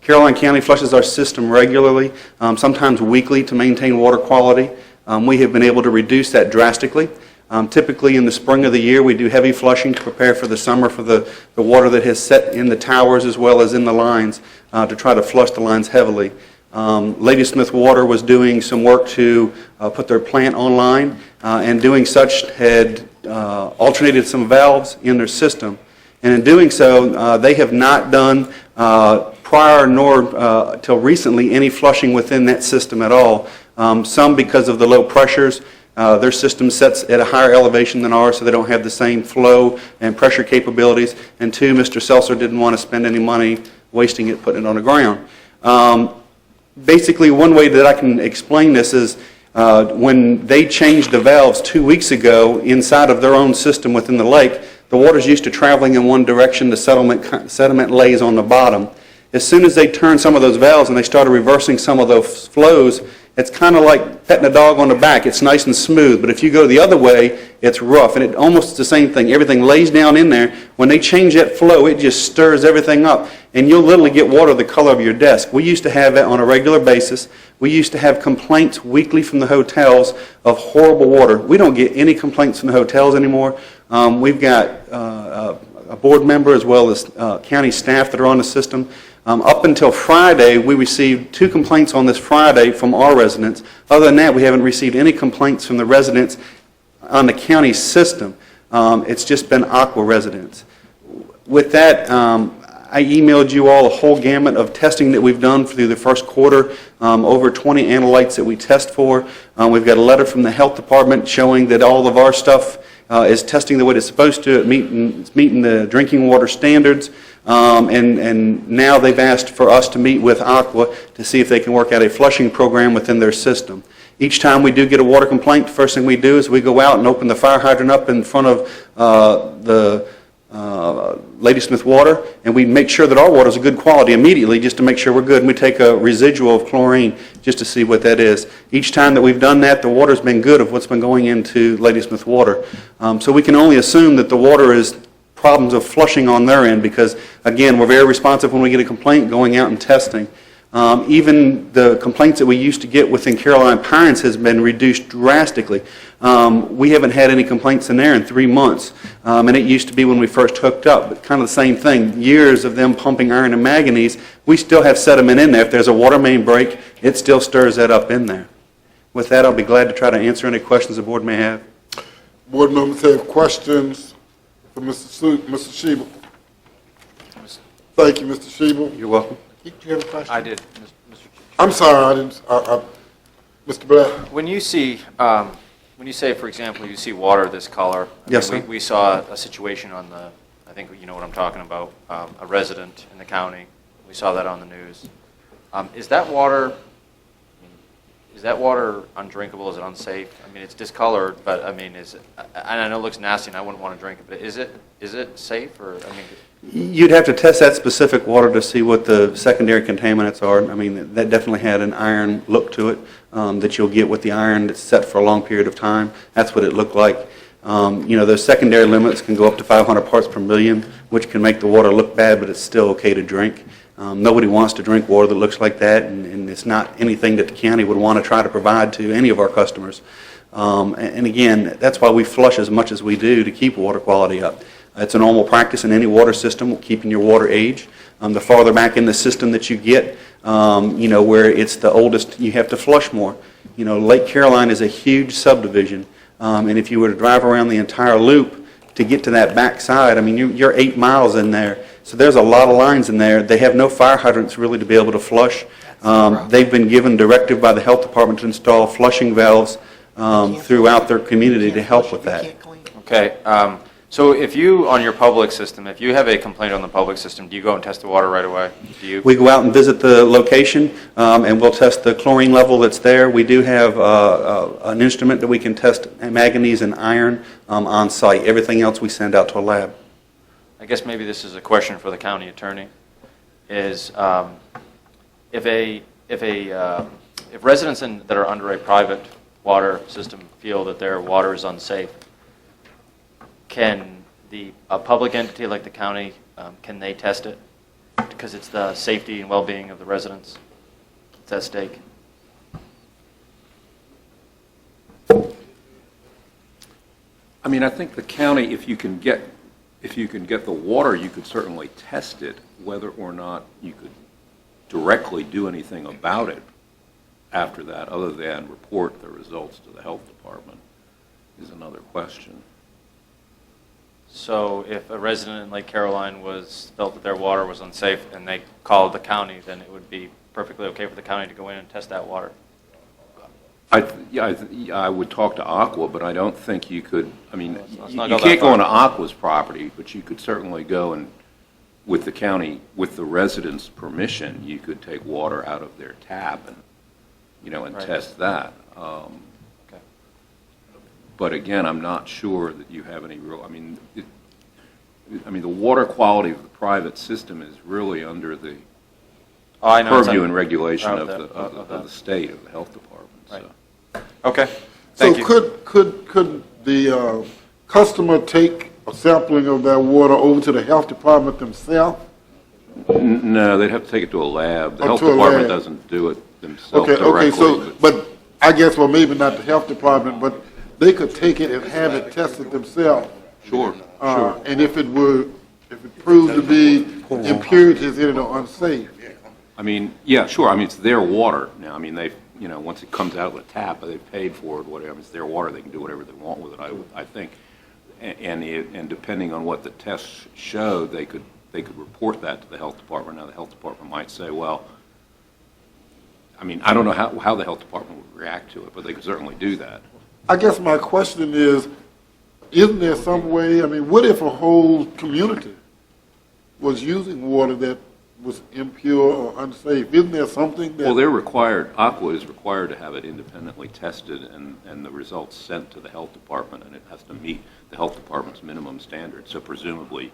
Caroline County flushes our system regularly, sometimes weekly, to maintain water quality. We have been able to reduce that drastically. Typically in the spring of the year, we do heavy flushing to prepare for the summer for the water that has set in the towers as well as in the lines to try to flush the lines heavily. Ladysmith Water was doing some work to put their plant online, and doing such had alternated some valves in their system. And in doing so, they have not done prior nor till recently any flushing within that system at all. Some because of the low pressures. Their system sets at a higher elevation than ours, so they don't have the same flow and pressure capabilities. And two, Mr. Seltzer didn't want to spend any money wasting it, putting it on the ground. Basically, one way that I can explain this is when they changed the valves 2 weeks ago inside of their own system within the lake, the water's used to traveling in one direction, the sediment lays on the bottom. As soon as they turned some of those valves and they started reversing some of those flows, it's kind of like petting a dog on the back. It's nice and smooth, but if you go the other way, it's rough, and it almost is the same thing. Everything lays down in there. When they change that flow, it just stirs everything up, and you'll literally get water the color of your desk. We used to have that on a regular basis. We used to have complaints weekly from the hotels of horrible water. We don't get any complaints from the hotels anymore. We've got a board member as well as county staff that are on the system. Up until Friday, we received 2 complaints on this Friday from our residents. Other than that, we haven't received any complaints from the residents on the county system. It's just been Aqua residents. With that, I emailed you all a whole gamut of testing that we've done through the first quarter, over 20 analytes that we test for. We've got a letter from the health department showing that all of our stuff is testing the way it's supposed to. It's meeting the drinking water standards. And now they've asked for us to meet with Aqua to see if they can work out a flushing program within their system. Each time we do get a water complaint, the first thing we do is we go out and open the fire hydrant up in front of the Ladysmith Water, and we make sure that our water is of good quality immediately just to make sure we're good. And we take a residual of chlorine just to see what that is. Each time that we've done that, the water's been good of what's been going into Ladysmith Water. So we can only assume that the water is problems of flushing on their end because, again, we're very responsive when we get a complaint going out and testing. Even the complaints that we used to get within Caroline Pines has been reduced drastically. We haven't had any complaints in there in 3 months, and it used to be when we first hooked up, but kind of the same thing. Years of them pumping iron and manganese, we still have sediment in there. If there's a water main break, it still stirs that up in there. With that, I'll be glad to try to answer any questions the board may have. Board members have questions for Mr. Shebel. Thank you, Mr. Shebel. You're welcome. Do you have a question? I did, Mr. I'm sorry, I didn't. Mr. Black. When you see, when you say, for example, you see water this color. Yes, sir. We saw a situation on the, I think you know what I'm talking about, a resident in the county. We saw that on the news. Is that water undrinkable? Is it unsafe? I mean, it's discolored, but I mean, is it, and I know it looks nasty and I wouldn't want to drink it, but is it safe or, I mean? You'd have to test that specific water to see what the secondary contaminants are. I mean, that definitely had an iron look to it that you'll get with the iron that's set for a long period of time. That's what it looked like. You know, those secondary limits can go up to 500 parts per million, which can make the water look bad, but it's still okay to drink. Nobody wants to drink water that looks like that, and it's not anything that the county would want to try to provide to any of our customers. And again, that's why we flush as much as we do to keep water quality up. It's a normal practice in any water system, keeping your water age. The farther back in the system that you get, you know, where it's the oldest, you have to flush more. You know, Lake Caroline is a huge subdivision, and if you were to drive around the entire loop to get to that back side, I mean, you're 8 miles in there. So there's a lot of lines in there. They have no fire hydrants really to be able to flush. They've been given directive by the health department to install flushing valves throughout their community to help with that. Okay. So if you, on your public system, if you have a complaint on the public system, do you go and test the water right away? Do you? We go out and visit the location, and we'll test the chlorine level that's there. We do have an instrument that we can test manganese and iron on site. Everything else we send out to a lab. I guess maybe this is a question for the county attorney. Is if residents that are under a private water system feel that their water is unsafe, can a public entity like the county, can they test it? because it's the safety and well-being of the residents? It's at stake. I mean, I think the county, if you can get the water, you could certainly test it. Whether or not you could directly do anything about it after that, other than report the results to the health department, is another question. So if a resident in Lake Caroline felt that their water was unsafe and they called the county, then it would be perfectly okay for the county to go in and test that water? I would talk to Aqua, but I don't think you could, I mean, Let's you not go that can't go far. onto Aqua's property, but you could certainly go and, with the county, with the residents' permission, you could take water out of their tap and, and Right. test that. Okay. But again, I'm not sure that you have any real, the water quality of the private system is really under the Oh, I know. it's purview un- and regulation of of the- the, of of the- the state, of the health department, Right. so. Okay, So thank you. could the customer take a sampling of that water over to the health department themselves? No, they'd have to take it to a lab. The Oh, health to a department lab. doesn't do it themselves Okay, directly. so, but I guess, well, maybe not the health department, but they could take it and have it tested themselves. Sure, sure. And if it proved to be impurities in it or unsafe. I mean, yeah, sure. I mean, it's their water now. I mean, once it comes out of the tap, they've paid for it, whatever. It's their water. They can do whatever they want with it, I think. And depending on what the tests show, they could report that to the health department. Now, the health department might say, well, I mean, I don't know how the health department would react to it, but they could certainly do that. I guess my question is, isn't there some way, what if a whole community was using water that was impure or unsafe? Isn't there something that... Well, they're required, Aqua is required to have it independently tested and the results sent to the health department, and it has to meet the health department's minimum standards. So presumably,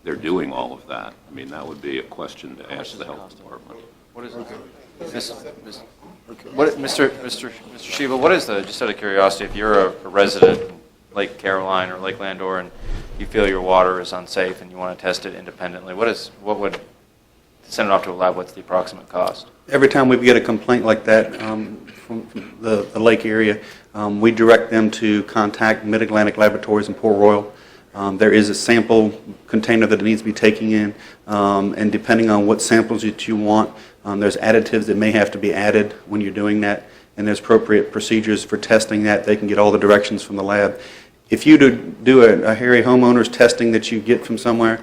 they're doing all of that. I mean, that would be a question to ask the health department. What is it? Mr. Shiva, what is just out of curiosity, if you're a resident in Lake Caroline or Lake Landor and you feel your water is unsafe and you want to test it independently, what would send it off to a lab, what's the approximate cost? Every time we get a complaint like that from the lake area, we direct them to contact Mid-Atlantic Laboratories in Port Royal. There is a sample container that it needs to be taken in, and depending on what samples that you want, there's additives that may have to be added when you're doing that, and there's appropriate procedures for testing that. They can get all the directions from the lab. If you do a Harry homeowners testing that you get from somewhere,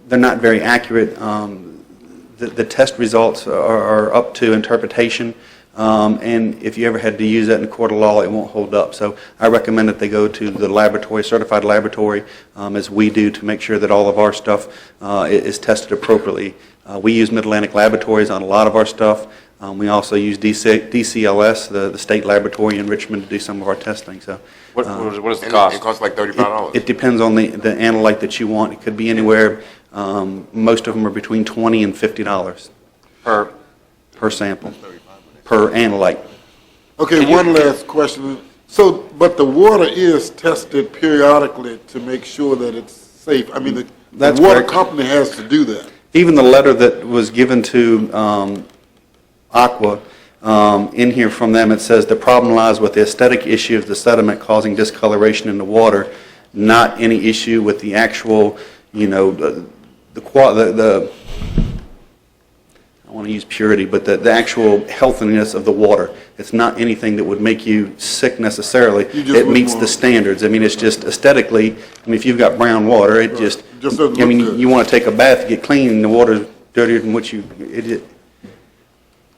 they're not very accurate. The test results are up to interpretation, and if you ever had to use that in a court of law, it won't hold up. So I recommend that they go to the laboratory, certified laboratory, as we do, to make sure that all of our stuff is tested appropriately. We use Mid-Atlantic Laboratories on a lot of our stuff. We also use DCLS, the state laboratory in Richmond, to do some of our testing. So What is the And cost? it costs like $35. it depends on the analyte that you want. It could be anywhere. Most of them are between $20 and $50 per sample, per analyte. Okay, one last question. So, but the water is tested periodically to make sure that it's safe. The That's water correct. company has to do that. Even the letter that was given to Aqua, in here from them, it says the problem lies with the aesthetic issue of the sediment causing discoloration in the water, not any issue with the actual, I want to use purity, but the actual healthiness of the water. It's not anything that would make you sick necessarily. You just It wouldn't meets the want- standards. It's just aesthetically, if you've got brown water, it just, Just doesn't look good. you want to take a bath, get clean, and the water's dirtier than what I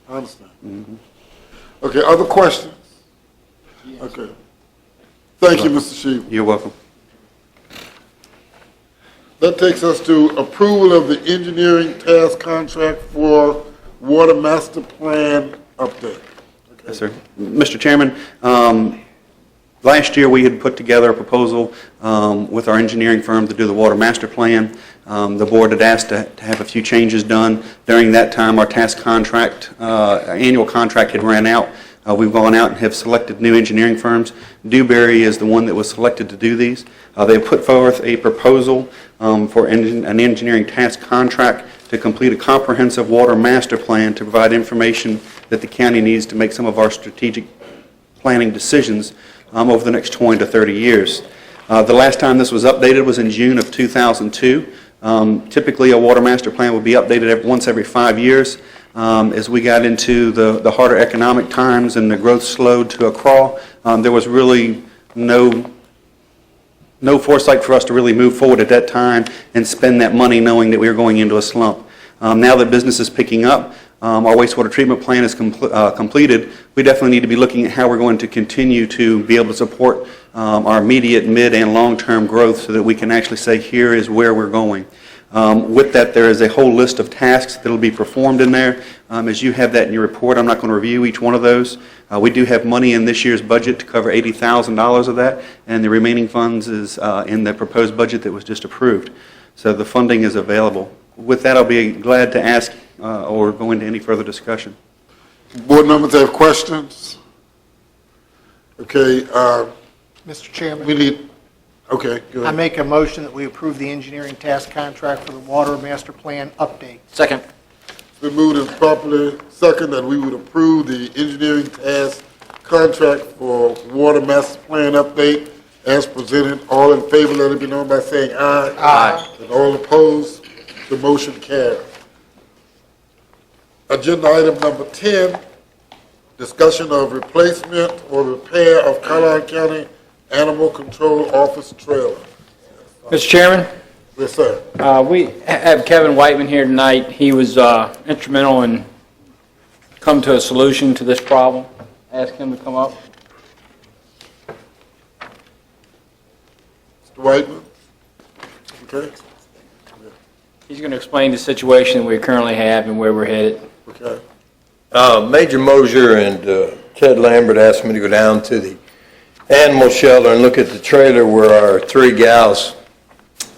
understand. Okay, other questions? Okay. Thank you, Mr. Shiva. You're welcome. That takes us to approval of the engineering task contract for Water Master Plan update. Yes, sir. Mr. Chairman, last year we had put together a proposal with our engineering firm to do the water master plan. The board had asked to have a few changes done. During that time, our task contract, our annual contract had ran out. We've gone out and have selected new engineering firms. Dewberry is the one that was selected to do these. They put forth a proposal for an engineering task contract to complete a comprehensive water master plan to provide information that the county needs to make some of our strategic planning decisions over the next 20 to 30 years. The last time this was updated was in June of 2002. Typically, a water master plan would be updated once every 5 years. As we got into the harder economic times and the growth slowed to a crawl, there was really no foresight for us to really move forward at that time and spend that money knowing that we were going into a slump. Now that business is picking up, our wastewater treatment plan is completed, we definitely need to be looking at how we're going to continue to be able to support our immediate, mid, and long-term growth so that we can actually say, here is where we're going. With that, there is a whole list of tasks that will be performed in there. As you have that in your report, I'm not going to review each one of those. We do have money in this year's budget to cover $80,000 of that, and the remaining funds is in the proposed budget that was just approved. So the funding is available. With that, I'll be glad to ask or go into any further discussion. Board members have questions? Okay, Mr. Chairman, we need, okay, go I ahead. make a motion that we approve the engineering task contract for the water master plan update. Second. It's been moved and properly second that we would approve the engineering task contract for water master plan update as presented. All in favor, let it be known by saying aye. Aye. And all opposed, the motion carries. Agenda item number 10, discussion of replacement or repair of Caroline County Animal Control Office trailer. Mr. Chairman, Yes, sir. we have Kevin Whiteman here tonight. He was instrumental in coming to a solution to this problem. Ask him to come up. Mr. Whiteman? Okay, He's going to explain the situation we currently have and where we're headed. okay. Major Mosier and Ted Lambert asked me to go down to the animal shelter and look at the trailer where our three gals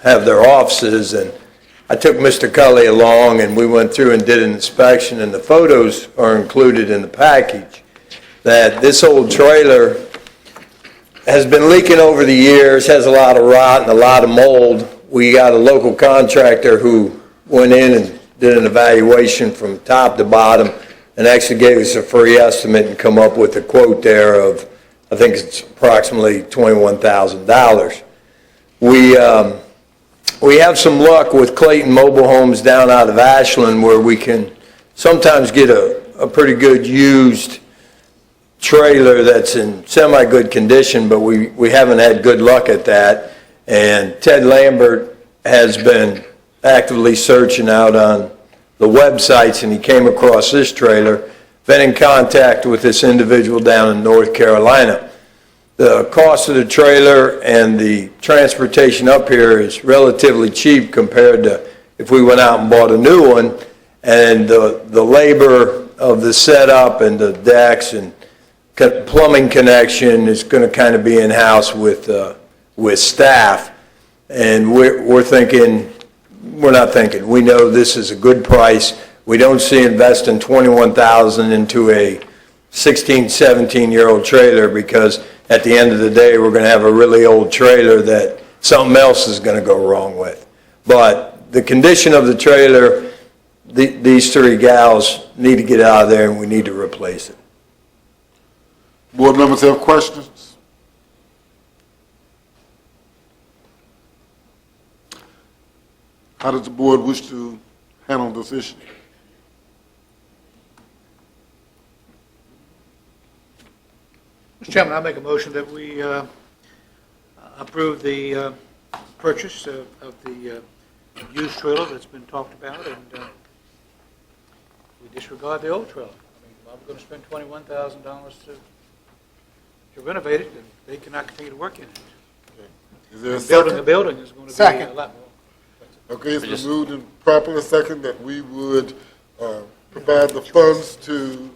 have their offices, and I took Mr. Cully along and we went through and did an inspection, and the photos are included in the package. That this old trailer has been leaking over the years, has a lot of rot and a lot of mold. We got a local contractor who went in and did an evaluation from top to bottom and actually gave us a free estimate and come up with a quote there of, I think it's approximately $21,000. We have some luck with Clayton Mobile Homes down out of Ashland where we can sometimes get a pretty good used trailer that's in semi-good condition, but we haven't had good luck at that. And Ted Lambert has been actively searching out on the websites, and he came across this trailer, been in contact with this individual down in North Carolina. The cost of the trailer and the transportation up here is relatively cheap compared to if we went out and bought a new one, and the labor of the setup and the decks and plumbing connection is going to kind of be in-house with staff. And we're thinking, we're not thinking, we know this is a good price. We don't see investing $21,000 into a 16, 17-year-old trailer, because at the end of the day, we're going to have a really old trailer that something else is going to go wrong with. But the condition of the trailer, these three gals need to get out of there, and we need to replace it. Board members have questions? How does the board wish to handle this issue? Mr. Chairman, I make a motion that we approve the purchase of the used trailer that's been talked about, and we disregard the old trailer. I mean, why are we going to spend $21,000 to renovate it, and they cannot continue to work in it? Is there a And building a second? building is going to be Second. a lot more. Okay, it's been moved and properly second that we would provide the funds to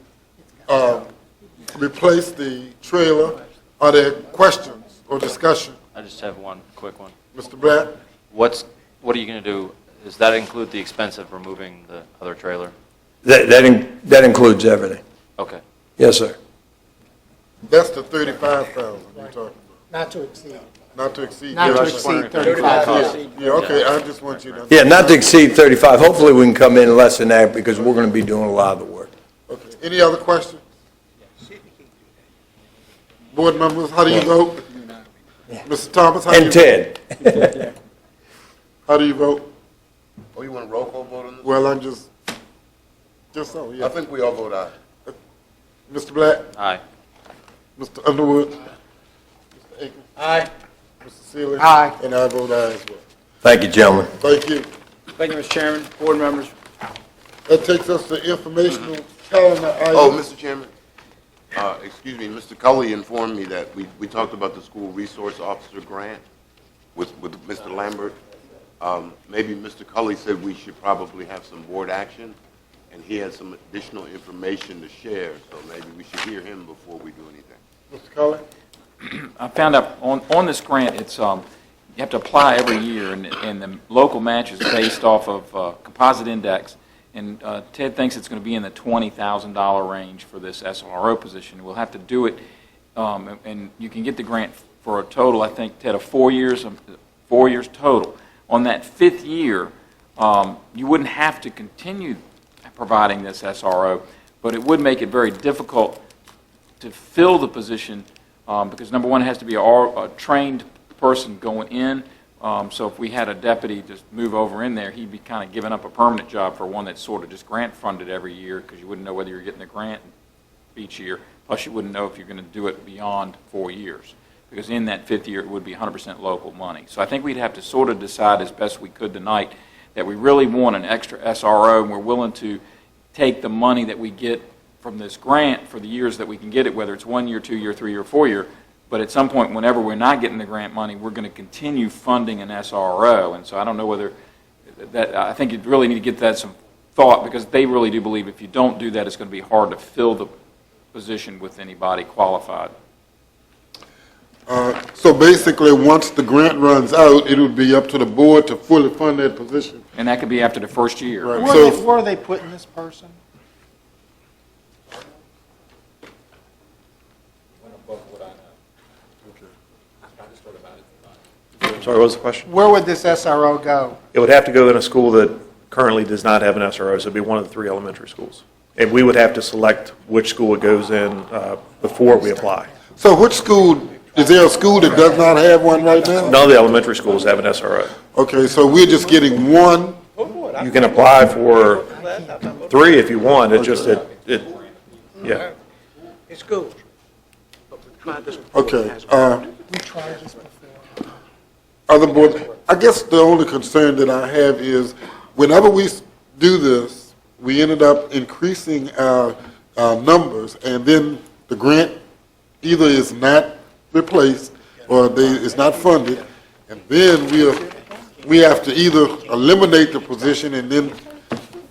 replace the trailer. Are there questions or discussion? I just have one quick one. Mr. Black? What are you going to do? Does that include the expense of removing the other trailer? That includes everything. Okay. Yes, sir. That's the $35,000 you're talking about. Not to exceed. Not to exceed. Not to yeah, exceed 35 years. Yeah, okay, I just want you to. Yeah, not to exceed 35. Hopefully, we can come in less than that because we're going to be doing a lot of the work. Okay, any other questions? Board members, how do you vote? Mr. Thomas, how do you And vote? Ted. How do you vote? Oh, you want a roll call vote on this? Well, I'm just so, I yeah. think we all vote aye. Mr. Black, Aye. Mr. Underwood, Mr. Akins, Aye. Mr. Sealy. Aye. And I vote aye as well. Thank you, gentlemen. Thank you. Thank you, Mr. Chairman, board members. That takes us to informational calendar items. Oh, Mr. Chairman, excuse me, Mr. Cully informed me that we talked about the school resource officer grant with Mr. Lambert. Maybe Mr. Cully said we should probably have some board action, and he has some additional information to share, so maybe we should hear him before we do anything. Mr. Cullen? I found out on this grant, it's, you have to apply every year, and the local match is based off of composite index. And Ted thinks it's going to be in the $20,000 range for this SRO position. We'll have to do it, and you can get the grant for a total, I think, Ted, of 4 years total. On that 5th year, you wouldn't have to continue providing this SRO, but it would make it very difficult to fill the position because, number one, it has to be a trained person going in. So if we had a deputy just move over in there, he'd be kind of giving up a permanent job for one that's sort of just grant funded every year because you wouldn't know whether you're getting the grant each year. Plus, you wouldn't know if you're going to do it beyond 4 years because in that 5th year, it would be 100% local money. So I think we'd have to sort of decide as best we could tonight that we really want an extra SRO and we're willing to take the money that we get from this grant for the years that we can get it, whether it's 1 year, 2 year, 3 year, 4 year. But at some point, whenever we're not getting the grant money, we're going to continue funding an SRO. And so I don't know whether that, I think you really need to get that some thought because they really do believe if you don't do that, it's going to be hard to fill the position with anybody qualified. So basically, once the grant runs out, it would be up to the board to fully fund that position. And that could be after the first year. Right. Where are they putting this person? Sorry, what was the question? Where would this SRO go? It would have to go in a school that currently does not have an SRO, so it'd be one of the 3 elementary schools. And we would have to select which school it goes in before we apply. So which school, is there a school that does not have one right now? None of the elementary schools have an SRO. Okay, so we're just getting one. You can apply for 3 if you want, it's just yeah. It's good. But we tried this. Okay, We tried this before. other boards, I guess the only concern that I have is whenever we do this, we ended up increasing our numbers, and then the grant either is not replaced or it's not funded, and then we have to either eliminate the position, and then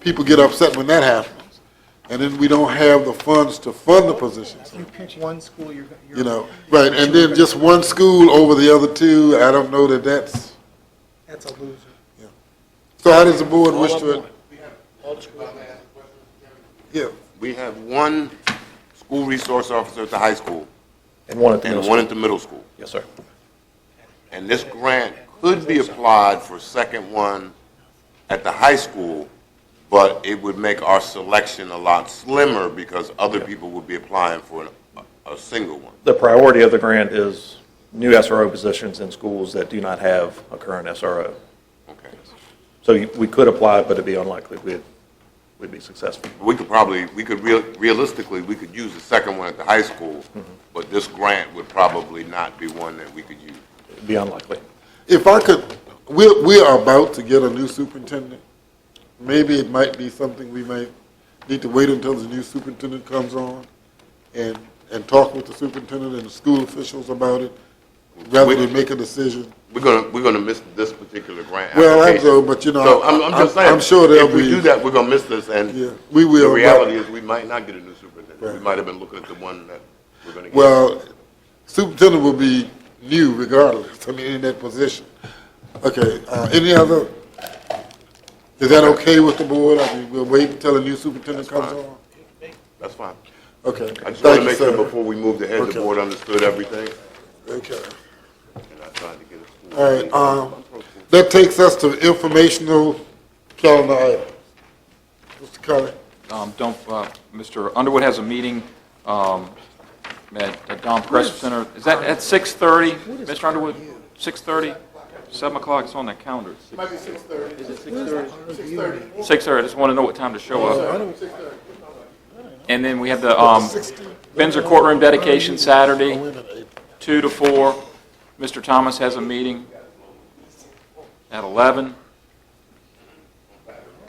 people get upset when that happens, and then we don't have the funds to fund the position. You pick one school, you're You know, right, and then just one school over the other 2, I don't know that that's, that's a loser. so how does the board wish to? Yeah, We have one school resource officer at the high school And one at the and middle one school. at the middle school. Yes, sir. And this grant could be applied for second one at the high school, but it would make our selection a lot slimmer because other people would be applying for a single one. The priority of the grant is new SRO positions in schools that do not have a current SRO. Okay. So we could apply, but it'd be unlikely we'd be successful. Realistically, we could use the second one at the high school, but this grant would probably not be one that we could use. It'd be unlikely. if I could, we are about to get a new superintendent. Maybe it might be something we might need to wait until the new superintendent comes on and talk with the superintendent and the school officials about it, rather than make a decision. We're gonna miss this particular grant Well, I application. know, but you know, So I'm just saying, I'm sure there'll if we be. do that, we're gonna miss this, and Yeah, we will. the but- reality is we might not get a new superintendent. We Right. might have been looking at the one that we're gonna get. Well, superintendent will be new regardless, I mean, in that position. Okay, any other, is that okay with the board? I mean, we'll wait until the new superintendent comes fine. on? That's fine. Okay. I just Thank wanted to you, make sure sir. before we moved ahead, the Okay. board understood everything. Okay. and I tried to get a school. All right, that takes us to informational calendar items. Mr. Kelly? Mr. Underwood has a meeting at Don Press Center. Is that at 6:30, Mr. Underwood? 6:30? 7 o'clock, it's on that calendar. Might be 6:30. Is it 6:30? 6:30. 6:30, I just want to know what time to show up. And then we have the Benzer Courtroom dedication Saturday, 2 to 4. Mr. Thomas has a meeting at 11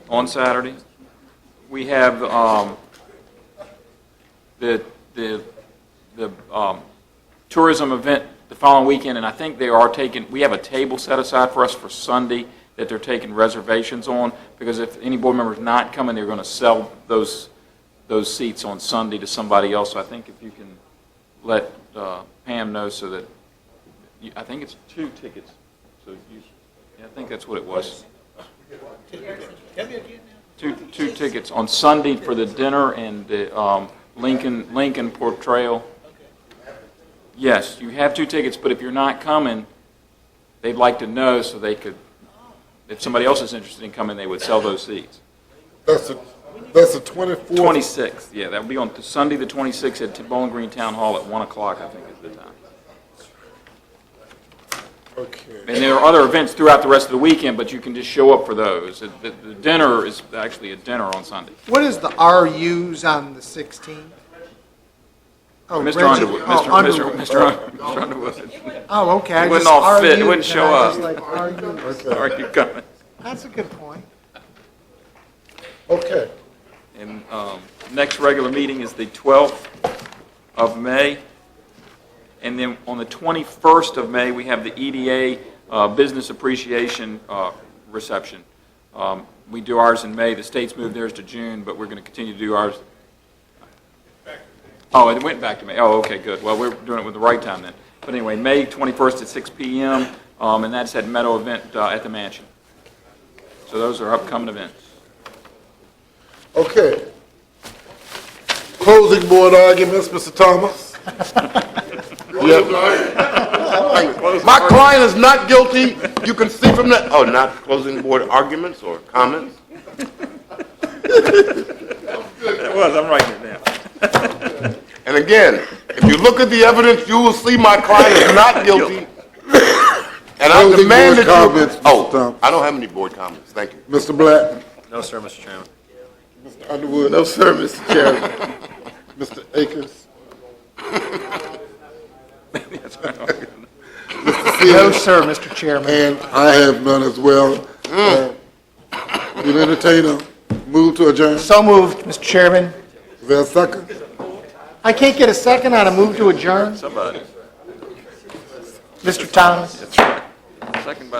on Saturday. We have the tourism event the following weekend, and I think they are taking, we have a table set aside for us for Sunday that they're taking reservations on, because if any board member's not coming, they're going to sell those seats on Sunday to somebody else. So I think if you can let Pam know so that, I think it's 2 tickets. So yeah, I think that's what it was. Two tickets on Sunday for the dinner and the Lincoln Portrayal. Yes, you have 2 tickets, but if you're not coming, they'd like to know so they could, if somebody else is interested in coming, they would sell those seats. That's the 24th. 26th, yeah, that would be on Sunday the 26th at Bowling Green Town Hall at 1 o'clock, I think is the time. Okay. And there are other events throughout the rest of the weekend, but you can just show up for those. The dinner is actually a dinner on Sunday. What is the RUs on the 16th? Oh, Mr. Reggie- Underwood, oh, Mr. Underwood. Oh, okay. I It wouldn't just all fit. It RUs, wouldn't show and I up. just like RUs. Are you coming? That's a good point. Okay. And next regular meeting is the 12th of May. And then on the 21st of May, we have the EDA Business Appreciation Reception. We do ours in May. The state's moved theirs to June, but we're going to continue to do ours. Oh, it went back to May. Oh, okay, good. Well, we're doing it with the right time then. But anyway, May 21st at 6 p.m., and that's at Meadow Event at the Mansion. So those are upcoming events. Okay. Closing board arguments, Mr. Thomas? My client is not guilty. You can see from that. Oh, not closing board arguments or comments? It was. I'm writing it down. And again, if you look at the evidence, you will see my client is not guilty. And I Closing demand board that comments, you... Mr. Oh, Thomas. I don't have any board comments. Thank you. Mr. Black? No, sir, Mr. Chairman. Mr. Underwood? No, sir, Mr. Chairman. Mr. Akers? No, sir, Mr. Chairman. And I have none as well. We'll entertain a move to adjourn. So moved, Mr. Chairman. Is there a second? I can't get a second on a move to adjourn? Somebody. Mr. Thomas? Second by